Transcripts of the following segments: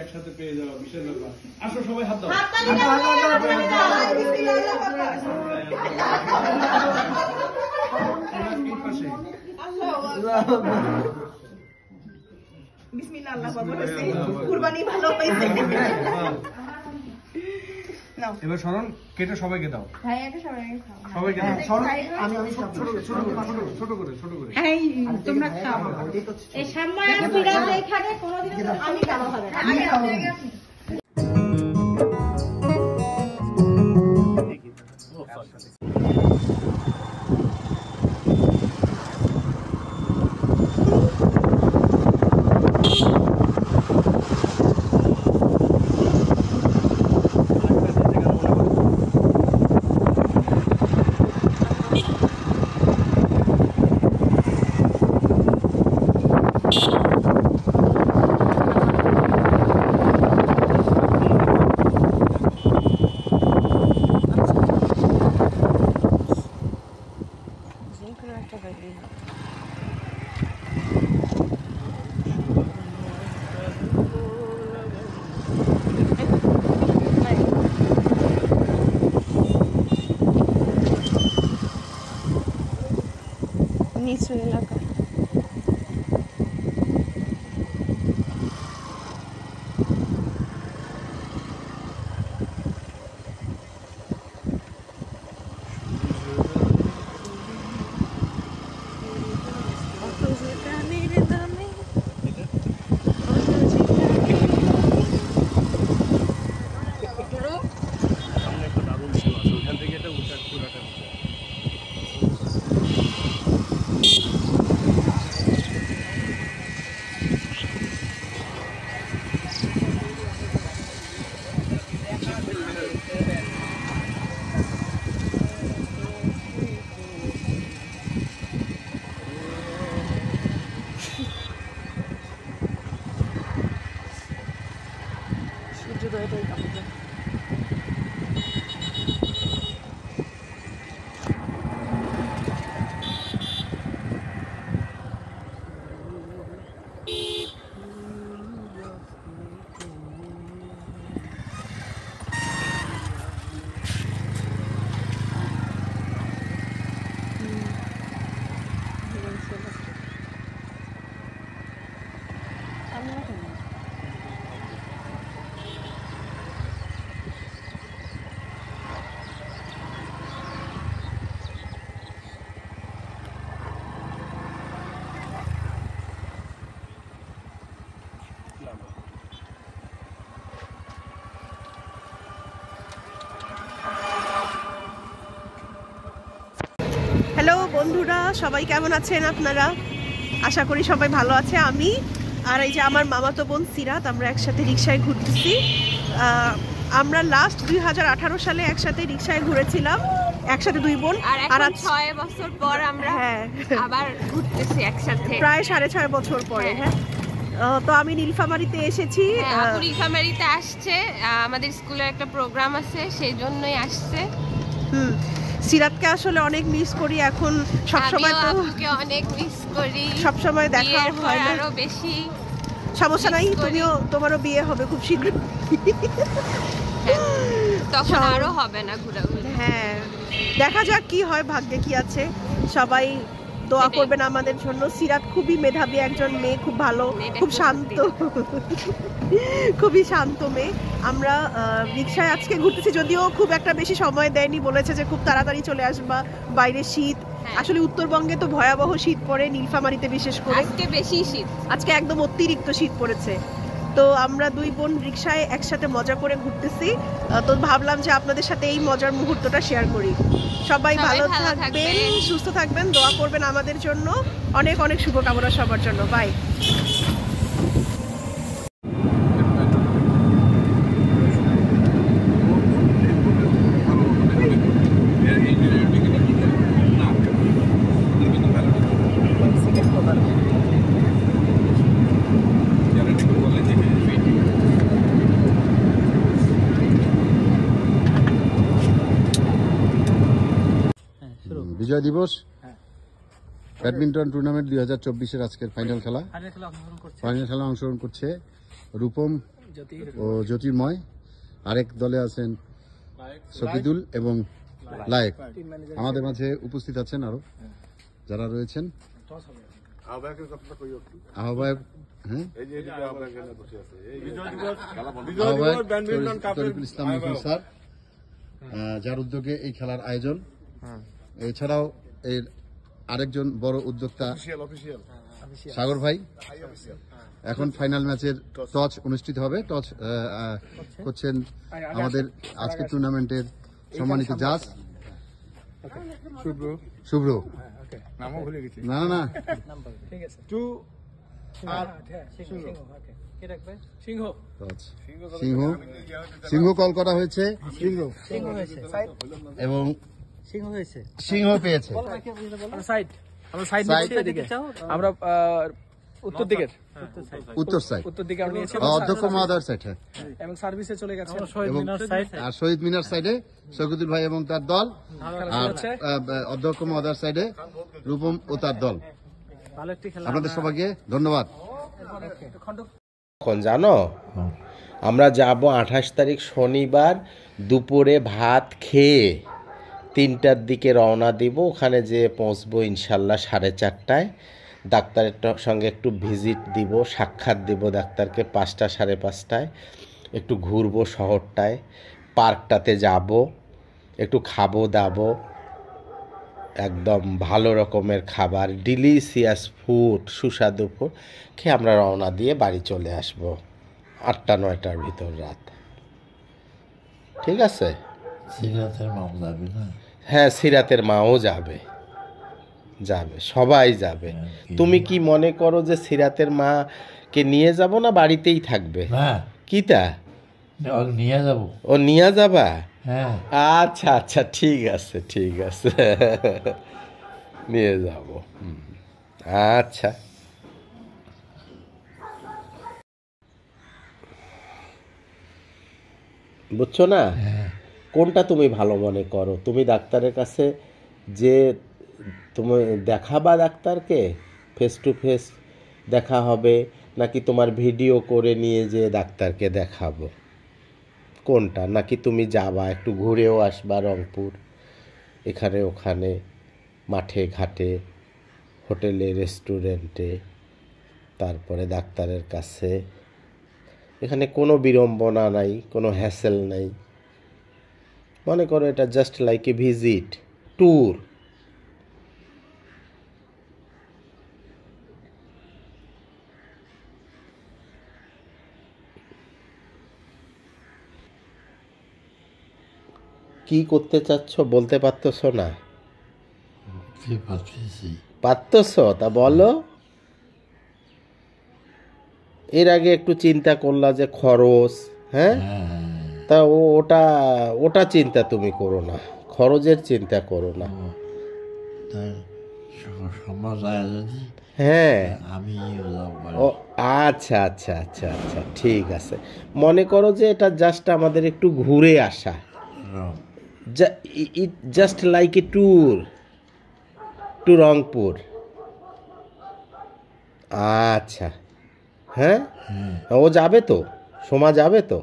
একসাথে পেয়ে যাওয়া বিশাল ব্যাপার। আসো সবাই হাত দাও। বিসমিল্লাহ আল্লাহ বাবা বলেছে কুরবানি ভালো হয়েছে। নাও এবার শরণ কেটে সবাইকে দাও। ভাই এটা সবাইকে খাও। সবাইকে দাও। শরণ আমি ছোট করে। এই তোমরা খাও। এই সাম্মা আর বিড়াল এখানে কোনোদিন আমি খাওয়া হবে না। আমি খাবো। নিচু এলাকা হ্যালো বন্ধুরা, সবাই কেমন আছেন আপনারা? আশা করি সবাই ভালো আছে। আমি আর এই যে আমার মামাতো বোন সিরাত, আমরা একসাথে রিক্সায় ঘুরতেছি। আমরা লাস্ট 2018 সালে একসাথে রিক্সায় ঘুরেছিলাম, একসাথে দুই বোন। আর 6 বছর পর আমরা আবার ঘুরতেছি একসাথে, প্রায় 6.5 বছর পরে। হ্যাঁ, তো আমি নীলফামারীতে এসেছি। নীলফামারীতে আসছে, আমাদের স্কুলের একটা প্রোগ্রাম আছে, সেই জন্যই আসছে। সিরাতকে আসলে অনেক মিস করি এখন, সবসময় তো অনেক মিস করি, সবসময় দেখা হয় না, আরো বেশি। সমস্যা নাই, তোমারও বিয়ে হবে খুব শীঘ্রই, তখন আরো হবে না ঘোরাঘুরি। হ্যাঁ, দেখা যাক কি হয়, ভাগ্যে কি আছে। সবাই দোয়া করবেন আমাদের জন্য। সিরাত খুবই মেধাবী একজন মেয়ে, খুব ভালো, খুব শান্ত, খুবই শান্ত মেয়ে। আমরা রিক্সায় আজকে ঘুরতেছি, যদিও খুব একটা বেশি সময় দেয়নি, বলেছে যে খুব তাড়াতাড়ি চলে আসবা, বাইরে শীত। আসলে উত্তরবঙ্গে তো ভয়াবহ শীত পড়ে, নীলফামারীতে বিশেষ করে আজকে বেশি শীত, আজকে একদম অতিরিক্ত শীত পড়েছে। তো আমরা দুই বোন রিক্সায় একসাথে মজা করে ঘুরতেছি, তো ভাবলাম যে আপনাদের সাথে এই মজার মুহূর্তটা শেয়ার করি। সবাই ভালো থাকবেন, সুস্থ থাকবেন, দোয়া করবেন আমাদের জন্য। অনেক অনেক শুভকামনা সবার জন্য। বাই। বিজয় দিবস ব্যাডমিন্টন টুর্নামেন্ট 2024-এর আজকের ফাইনাল খেলা। ফাইনাল খেলা অংশগ্রহণ করছে রূপম ও জ্যোতির্ময়। আরেক দলে আছেন শফিদুল এবং লায়েক। আমাদের মাঝে উপস্থিত আছেন আরো যারা রয়েছেন আহ্বায়ক, হ্যাঁ, তরিকুল ইসলাম মুকুল স্যার, যার উদ্যোগে এই খেলার আয়োজন। এছাড়াও এর আরেকজন বড় উদ্যোক্তা সাগর ভাই। এখন ফাইনাল ম্যাচের টস অনুষ্ঠিত হবে। টস করছেন আমাদের আজকের টুর্নামেন্টের সম্মানিত জাজ শুভ্র। না না সিংহ কল করা হয়েছে এবং সিংহ পেয়েছে। আমরা উত্তর দিকের উত্তর দিকে অধ্যক্ষ মহোদয়ের সাইড, হ্যাঁ, এবং সার্ভিসে চলে গেছে আর শহীদ মিনার সাইডে শকুদুল ভাই এবং তার দল, আর অধ্যক্ষ মহোদয়ের সাইডে রূপম ও তার দল। আপনাদের সবাইকে ধন্যবাদ। এখন জানো আমরা যাব 28 তারিখ শনিবার দুপুরে ভাত খেয়ে 3টার দিকে রওনা দিব। ওখানে যেয়ে পৌঁছবো ইনশাল্লাহ 4:30টায়। ডাক্তারের সঙ্গে একটু ভিজিট দিব, সাক্ষাৎ দিব ডাক্তারকে 5টা 5:30টায়। একটু ঘুরবো শহরটায়, পার্কটাতে যাব, একটু খাবো দাবো, একদম ভালো রকমের খাবার, ডিলিশিয়াস ফুড, সুস্বাদু ফুড খেয়ে আমরা রওনা দিয়ে বাড়ি চলে আসবো 8টা-9টার ভিতর রাত। ঠিক আছে? সিরাতের মাও যাবে না? হ্যাঁ, সিরাতের মাও যাবে, সবাই যাবে। তুমি কি মনে করো যে সিরাতের মাকে নিয়ে যাব না বাড়িতেই থাকবে? না, কিটা নিয়ে যাব। ও নিয়ে যাবা? হ্যাঁ, আচ্ছা আচ্ছা, ঠিক আছে ঠিক আছে, নিয়ে যাব। আচ্ছা, বুঝছো না? কোনটা তুমি ভালো মনে করো? তুমি ডাক্তারের কাছে যে তুমি দেখাবা ডাক্তারকে, ফেস টু ফেস দেখা হবে, নাকি তোমার ভিডিও করে নিয়ে যে ডাক্তারকে দেখাবো? কোনটা? নাকি তুমি যাবা একটু ঘুরেও আসবা রংপুর, এখানে ওখানে, মাঠে ঘাটে, হোটেলে, রেস্টুরেন্টে, তারপরে ডাক্তারের কাছে? এখানে কোনো বিড়ম্বনা নাই, কোনো হ্যাসেল নাই। মনে করো এটা just like a visit, tour. কি করতে চাচ্ছ বলতে পারতেছ না? পারতেছ? তা বলো। এর আগে একটু চিন্তা করলা যে খরচ, হ্যাঁ, তা ওটা চিন্তা তুমি করো না, খরচের চিন্তা করো না। হ্যাঁ, ও আচ্ছা আচ্ছা আচ্ছা আচ্ছা, ঠিক আছে। মনে করো যে এটা জাস্ট আমাদের একটু ঘুরে আসা, just like a tour to Rangpur. আচ্ছা, হ্যাঁ, ও যাবে তো, সোমা যাবে তো,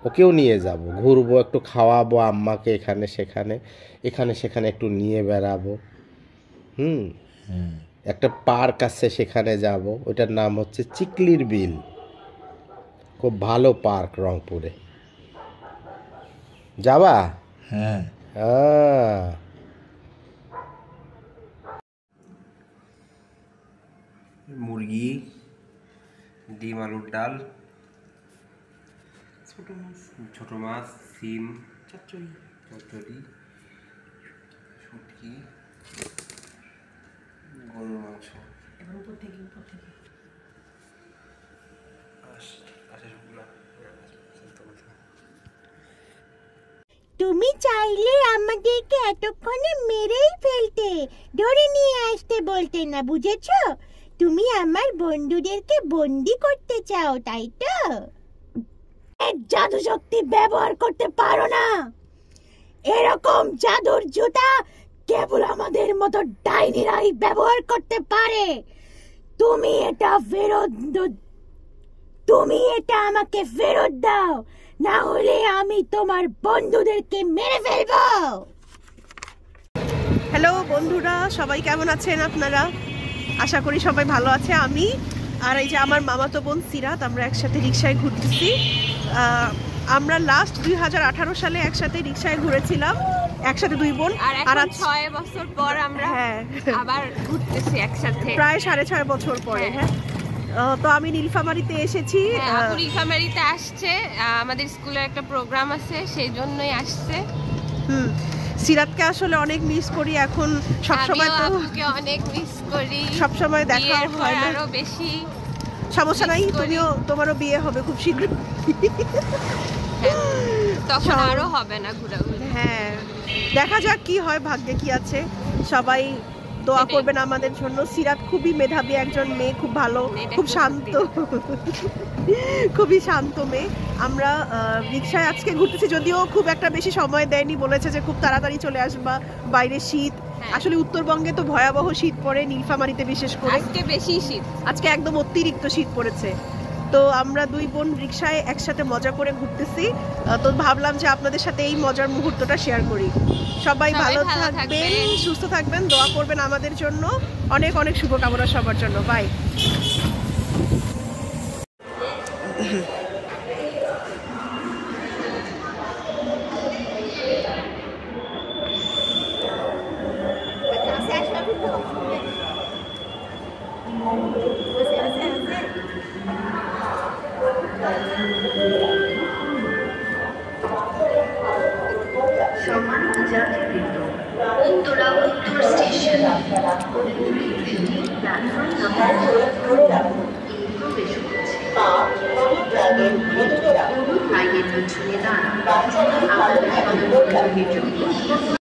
ওকেও নিয়ে যাব, ঘুরবো, একটু খাওয়াবো আম্মাকে, এখানে সেখানে একটু নিয়ে বেড়াবো। একটা পার্ক আছে, সেখানে যাব। ওটার নাম হচ্ছে চিকলির বিল। খুব ভালো পার্ক রংপুরে। যাবা? হ্যাঁ। মুরগি, ডিম, আলুর ডাল, ছোট মাছ, সিম, চচ্চড়ি, শুটকি, গরুর মাংস। তুমি চাইলে আমাদেরকে এতক্ষণে মেরেই ফেলতে, ধরে নিয়ে আসতে বলতে না, বুঝেছো? তুমি আমার বন্ধুদেরকে বন্দি করতে চাও, তাই তো? জাদু শক্তি ব্যবহার করতে পারো না। এরকম জাদুর জুতা কেবল আমাদের মতো ডাইনিরাই ব্যবহার করতে পারে। তুমি এটা আমাকে ফেরত দাও, না হলে আমি তোমার বন্ধুদেরকে মেরে ফেলবো। হ্যালো বন্ধুরা, সবাই কেমন আছেন আপনারা? আশা করি সবাই ভালো আছে। আমি আর এই যে আমার মামাতো বোন সিরাত, আমরা একসাথে রিক্সায় ঘুরতেছি। আমরা লাস্ট 2018 সালে একসাথে রিক্সায় ঘুরেছিলাম, একসাথে দুই বোন। আর 6 বছর পর আমরা আবার ঘুরতেছি একসাথে, প্রায় 6.5 বছর পরে। হ্যাঁ, তো আমি নীলফামারীতে এসেছি। নীলফামারীতে আসছে, আমাদের স্কুলের একটা প্রোগ্রাম আছে, সেই জন্যই আসছে। সিরাতকে আসলে অনেক মিস করি এখন, সবসময় তো অনেক মিস করি, সবসময় দেখা হয় না, আরো বেশি। সমস্যা নাই, তোমারও বিয়ে হবে খুব শীঘ্রই, তখন আরো হবে না ঘোরাঘুরি। হ্যাঁ, দেখা যাক কি হয়, ভাগ্যে কি আছে। সবাই দোয়া করবেন আমাদের জন্য। সিরাত খুবই মেধাবী একজন মেয়ে, খুব ভালো, খুব শান্ত, খুবই শান্ত মেয়ে। আমরা রিক্সায় আজকে ঘুরতেছি, যদিও খুব একটা বেশি সময় দেয়নি, বলেছে যে খুব তাড়াতাড়ি চলে আসবা, বাইরে শীত। আসলে উত্তরবঙ্গে তো ভয়াবহ শীত পড়ে, নীলফামারীতে বিশেষ করে আজকে বেশি শীত, আজকে একদম অতিরিক্ত শীত পড়েছে। তো আমরা দুই বোন রিক্সায় একসাথে মজা করে ঘুরতেছি, তো ভাবলাম যে আপনাদের সাথে এই মজার মুহূর্তটা শেয়ার করি। সবাই ভালো থাকবেন, সুস্থ থাকবেন, দোয়া করবেন আমাদের জন্য। অনেক অনেক শুভকামনা সবার জন্য। বাই। সম্মানিত যাত্রীবৃন্দ, উত্তরা উত্তর স্টেশন প্ল্যাটফর্ম নাম্বার 4 প্রবেশ করছে। লাইনের পেছনে দাঁড়ান, আপনাদের জন্য